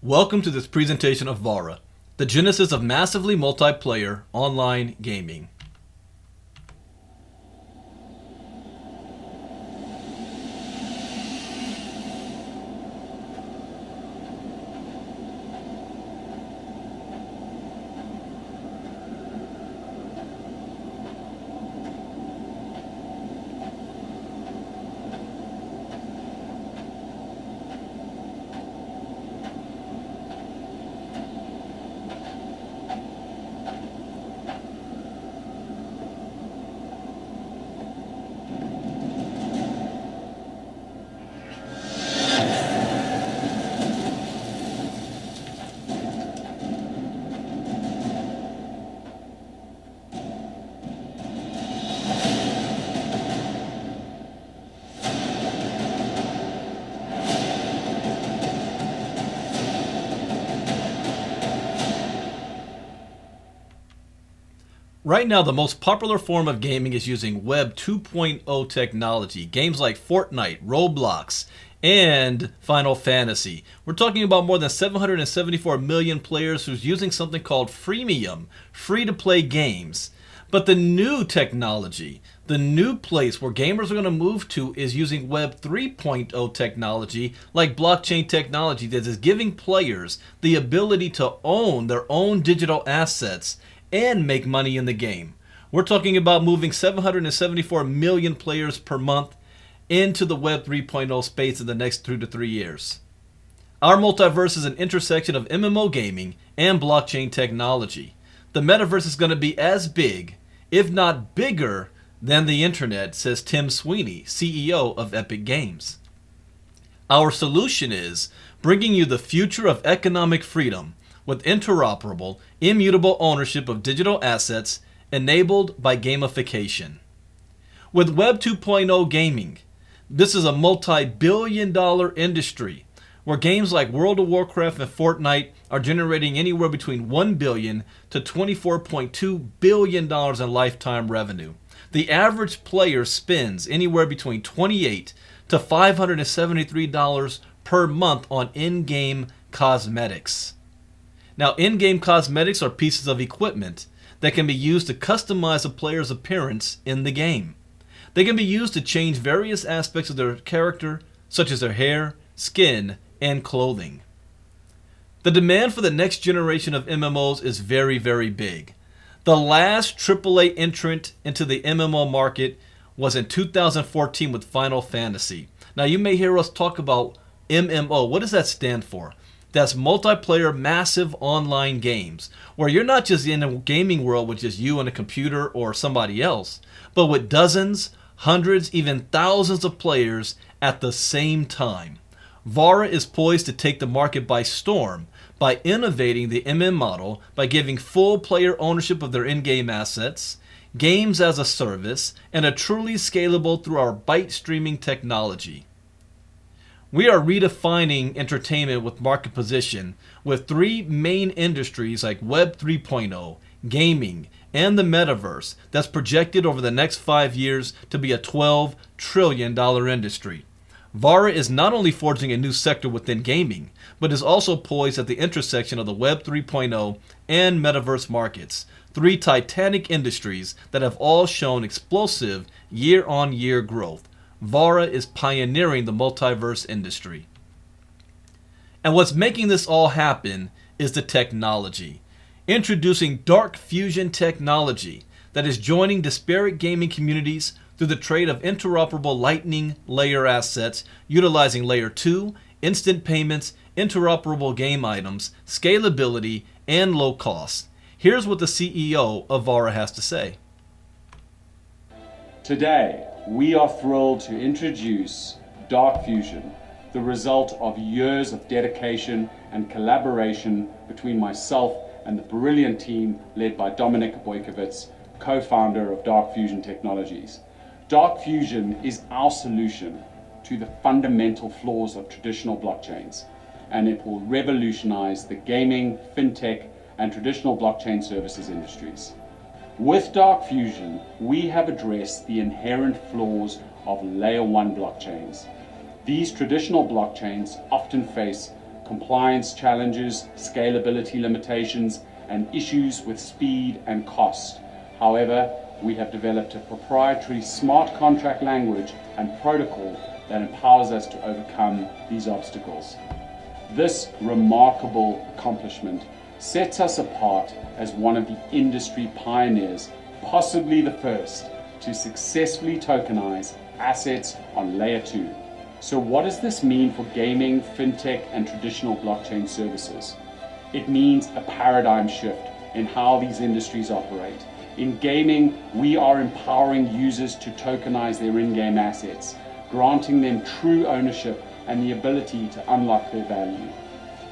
Welcome to this presentation of Vara, the genesis of massively multiplayer online gaming. Right now, the most popular form of gaming is using Web 2.0 technology. Games like Fortnite, Roblox, and Final Fantasy. We're talking about more than 774 million players who's using something called freemium, free-to-play games. But the new technology, the new place where gamers are going to move to is using Web 3.0 technology like blockchain technology that is giving players the ability to own their own digital assets and make money in the game. We're talking about moving 774 million players per month into the Web 3.0 space in the next 2 to 3 years. Our multiverse is an intersection of MMO gaming and blockchain technology. The Metaverse is going to be as big, if not bigger, than the internet, says Tim Sweeney, CEO of Epic Games. Our solution is bringing you the future of economic freedom with interoperable, immutable ownership of digital assets enabled by gamification. With Web 2.0 gaming, this is a multi-billion-dollar industry where games like World of Warcraft and Fortnite are generating anywhere between $1 billion to $24.2 billion in lifetime revenue. The average player spends anywhere between $28 to $573 per month on in-game cosmetics. Now, in-game cosmetics are pieces of equipment that can be used to customize a player's appearance in the game. They can be used to change various aspects of their character, such as their hair, skin, and clothing. The demand for the next generation of MMOs is very, very big. The last AAA entrant into the MMO market was in 2014 with Final Fantasy. Now, you may hear us talk about MMO. What does that stand for? That's multiplayer massive online games, where you're not just in a gaming world with just you and a computer or somebody else, but with dozens, hundreds, even thousands of players at the same time. Vara is poised to take the market by storm by innovating the MM model by giving full player ownership of their in-game assets, games as a service, and a truly scalable through our byte streaming technology. We are redefining entertainment with market position with three main industries like Web 3.0, gaming, and the Metaverse that's projected over the next 5 years to be a $12 trillion industry. Vara is not only forging a new sector within gaming, but is also poised at the intersection of the Web 3.0 and Metaverse markets, three titanic industries that have all shown explosive year-on-year growth. Vara is pioneering the multiverse industry. And what's making this all happen is the technology. Introducing dark fusion technology that is joining disparate gaming communities through the trade of interoperable Lightning layer assets utilizing Layer 2, instant payments, interoperable game items, scalability, and low cost. Here's what the CEO of Vara has to say. Today, we are thrilled to introduce Dark Fusion, the result of years of dedication and collaboration between myself and the brilliant team led by Dominik Bojkovic, co-founder of Dark Fusion Technologies. Dark Fusion is our solution to the fundamental flaws of traditional blockchains, and it will revolutionize the gaming, fintech, and traditional blockchain services industries. With Dark Fusion, we have addressed the inherent flaws of Layer 1 blockchains. These traditional blockchains often face compliance challenges, scalability limitations, and issues with speed and cost. However, we have developed a proprietary smart contract language and protocol that empowers us to overcome these obstacles. This remarkable accomplishment sets us apart as one of the industry pioneers, possibly the first, to successfully tokenize assets on Layer 2. So what does this mean for gaming, fintech, and traditional blockchain services? It means a paradigm shift in how these industries operate. In gaming, we are empowering users to tokenize their in-game assets, granting them true ownership and the ability to unlock their value.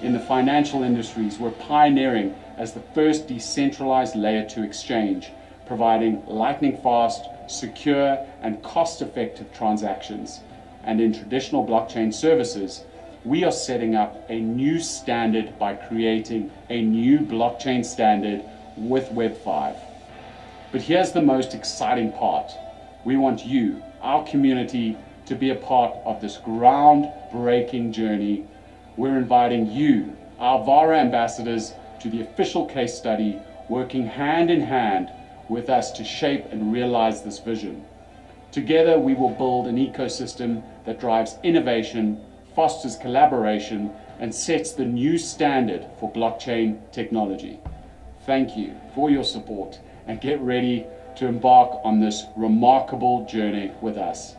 In the financial industries, we're pioneering as the first decentralized Layer 2 exchange, providing lightning-fast, secure, and cost-effective transactions. And in traditional blockchain services, we are setting up a new standard by creating a new blockchain standard with Web 5. But here's the most exciting part. We want you, our community, to be a part of this groundbreaking journey. We're inviting you, our Vara ambassadors, to the official case study, working hand in hand with us to shape and realize this vision. Together, we will build an ecosystem that drives innovation, fosters collaboration, and sets the new standard for blockchain technology. Thank you for your support, and get ready to embark on this remarkable journey with us.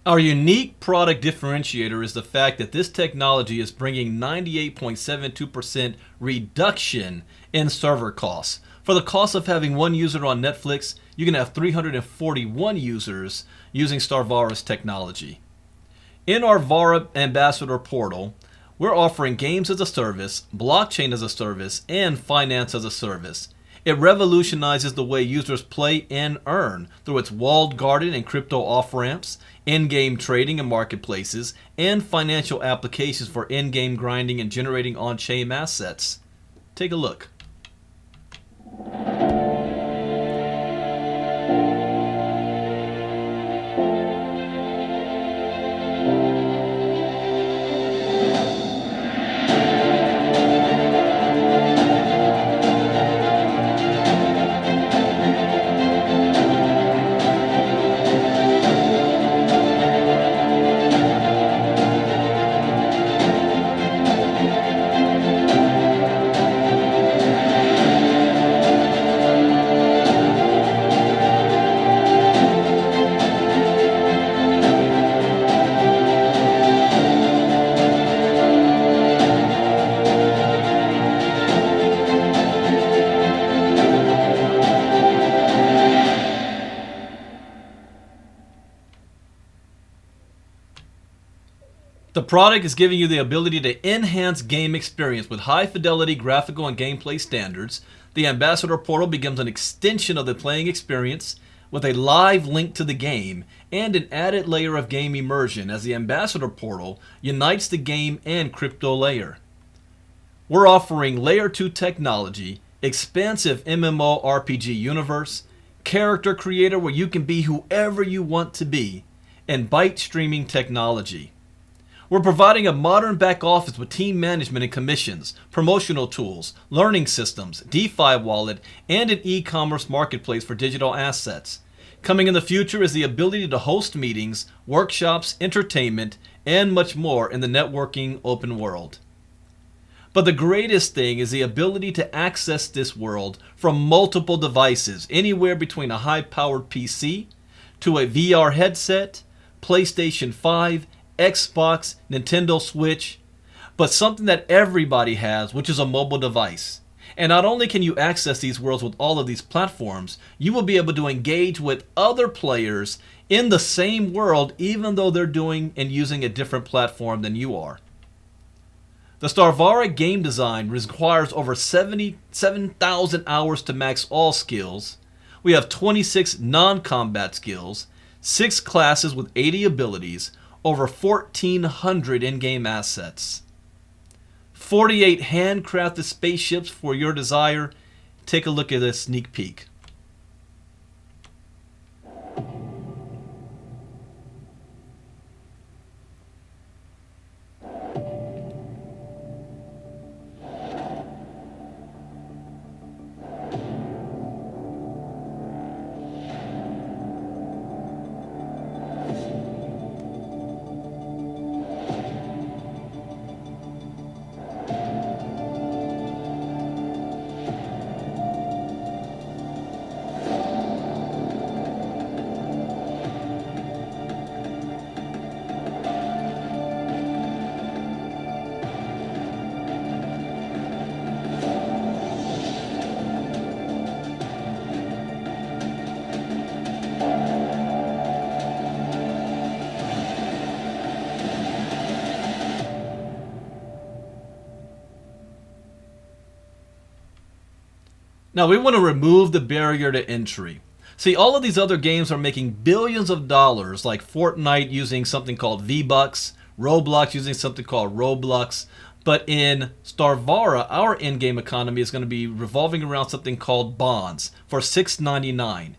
Our unique product differentiator is the fact that this technology is bringing 98.72% reduction in server costs. For the cost of having one user on Netflix, you can have 341 users using Starvara's technology. In our Vara Ambassador portal, we're offering games as a service, blockchain as a service, and finance as a service. It revolutionizes the way users play and earn through its walled garden and crypto off-ramps, in-game trading and marketplaces, and financial applications for in-game grinding and generating on-chain assets. Take a look. The product is giving you the ability to enhance game experience with high fidelity graphical and gameplay standards. The Ambassador portal becomes an extension of the playing experience with a live link to the game and an added layer of game immersion as the Ambassador portal unites the game and crypto layer. We're offering Layer 2 technology, expansive MMO RPG universe, character creator where you can be whoever you want to be, and byte streaming technology. We're providing a modern back office with team management and commissions, promotional tools, learning systems, DeFi wallet, and an e-commerce marketplace for digital assets. Coming in the future is the ability to host meetings, workshops, entertainment, and much more in the networking open world. But the greatest thing is the ability to access this world from multiple devices, anywhere between a high-powered PC to a VR headset, PlayStation 5, Xbox, Nintendo Switch, but something that everybody has, which is a mobile device. And not only can you access these worlds with all of these platforms, you will be able to engage with other players in the same world, even though they're doing and using a different platform than you are. The Starvara game design requires over 77,000 hours to max all skills. We have 26 non-combat skills, 6 classes with 80 abilities, over 1,400 in-game assets, 48 handcrafted spaceships for your desire. Take a look at this sneak peek. Now, we want to remove the barrier to entry. See, all of these other games are making billions of dollars, like Fortnite using something called V-Bucks, Roblox using something called Roblox. But in Starvara, our in-game economy is going to be revolving around something called bonds for $6.99.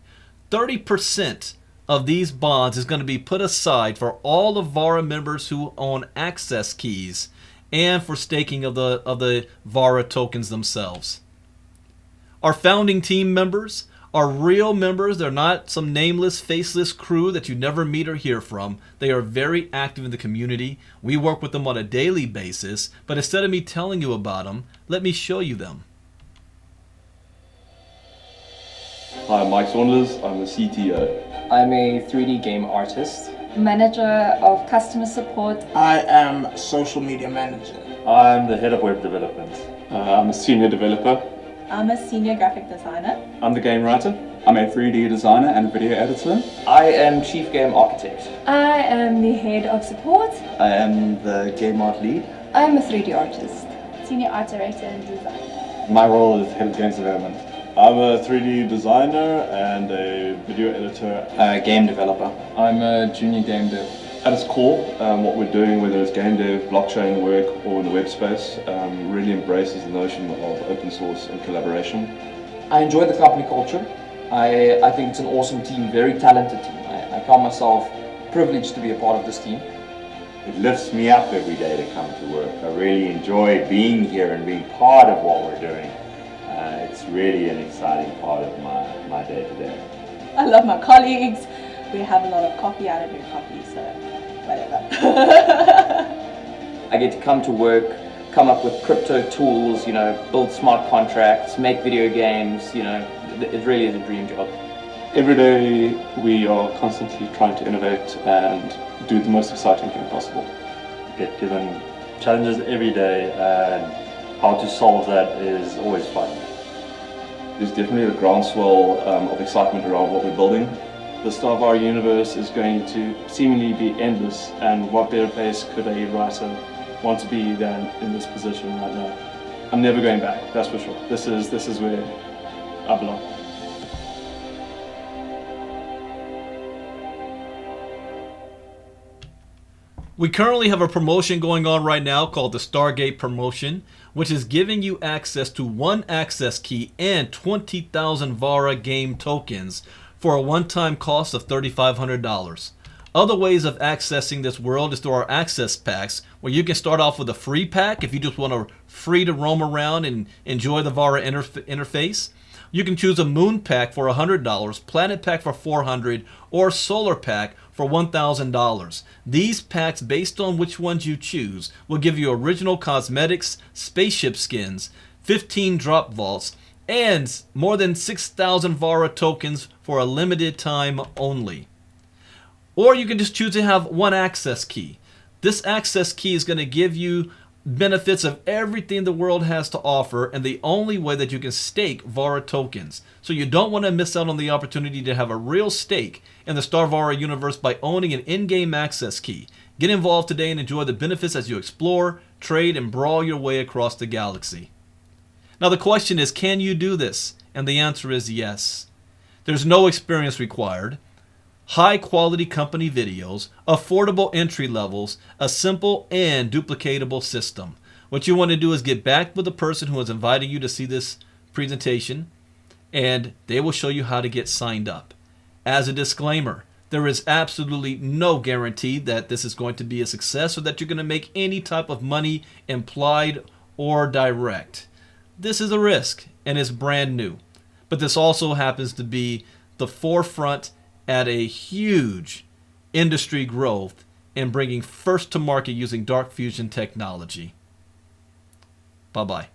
30% of these bonds is going to be put aside for all of Vara members who own access keys and for staking of the Vara tokens themselves. Our founding team members are real members. They're not some nameless, faceless crew that you never meet or hear from. They are very active in the community. We work with them on a daily basis, but instead of me telling you about them, let me show you them. Hi, I'm Mike Saunders. I'm the CTO. I'm a 3D game artist. Manager of customer support. I am social media manager. I'm the head of web development. I'm a senior developer. I'm a senior graphic designer. I'm the game writer. I'm a 3D designer and video editor. I am chief game architect. I am the head of support. I am the game art lead. I am a 3D artist. Senior art director and designer. My role is head of games development. I'm a 3D designer and a video editor. Game developer. I'm a junior game dev. At its core, what we're doing, whether it's game dev, blockchain work, or in the web space, really embraces the notion of open source and collaboration. I enjoy the company culture. I think it's an awesome team, very talented team. I count myself privileged to be a part of this team. It lifts me up every day to come to work. I really enjoy being here and being part of what we're doing. It's really an exciting part of my day-to-day. I love my colleagues. We have a lot of coffee. I don't drink coffee, so whatever. I get to come to work, come up with crypto tools, build smart contracts, make video games, it really is a dream job. Every day we are constantly trying to innovate and do the most exciting thing possible. Get given challenges every day, and how to solve that is always fun. There's definitely a groundswell of excitement around what we're building. The Starvara universe is going to seemingly be endless, and what better place could a writer want to be than in this position right now. I'm never going back, that's for sure. This is where I belong. We currently have a promotion going on right now called the Stargate promotion, which is giving you access to 1 access key and 20,000 Vara game tokens for a one-time cost of $3,500. Other ways of accessing this world is through our access packs, where you can start off with a free pack if you just want to free to roam around and enjoy the Vara interface. You can choose a moon pack for $100, planet pack for $400, or solar pack for $1,000. These packs, based on which ones you choose, will give you original cosmetics, spaceship skins, 15 drop vaults, and more than 6,000 Vara tokens for a limited time only. Or you can just choose to have 1 access key. This access key is going to give you benefits of everything the world has to offer, and the only way that you can stake Vara tokens. So you don't want to miss out on the opportunity to have a real stake in the Starvara universe by owning an in-game access key. Get involved today and enjoy the benefits as you explore, trade, and brawl your way across the galaxy. Now the question is, can you do this? And the answer is yes. There's no experience required. High quality company videos, affordable entry levels, a simple and duplicatable system. What you want to do is get back with the person who is inviting you to see this presentation, and they will show you how to get signed up. As a disclaimer, there is absolutely no guarantee that this is going to be a success or that you're going to make any type of money, implied or direct. This is a risk and it's brand new. But this also happens to be the forefront at a huge industry growth in bringing first to market using dark fusion technology. Bye-bye.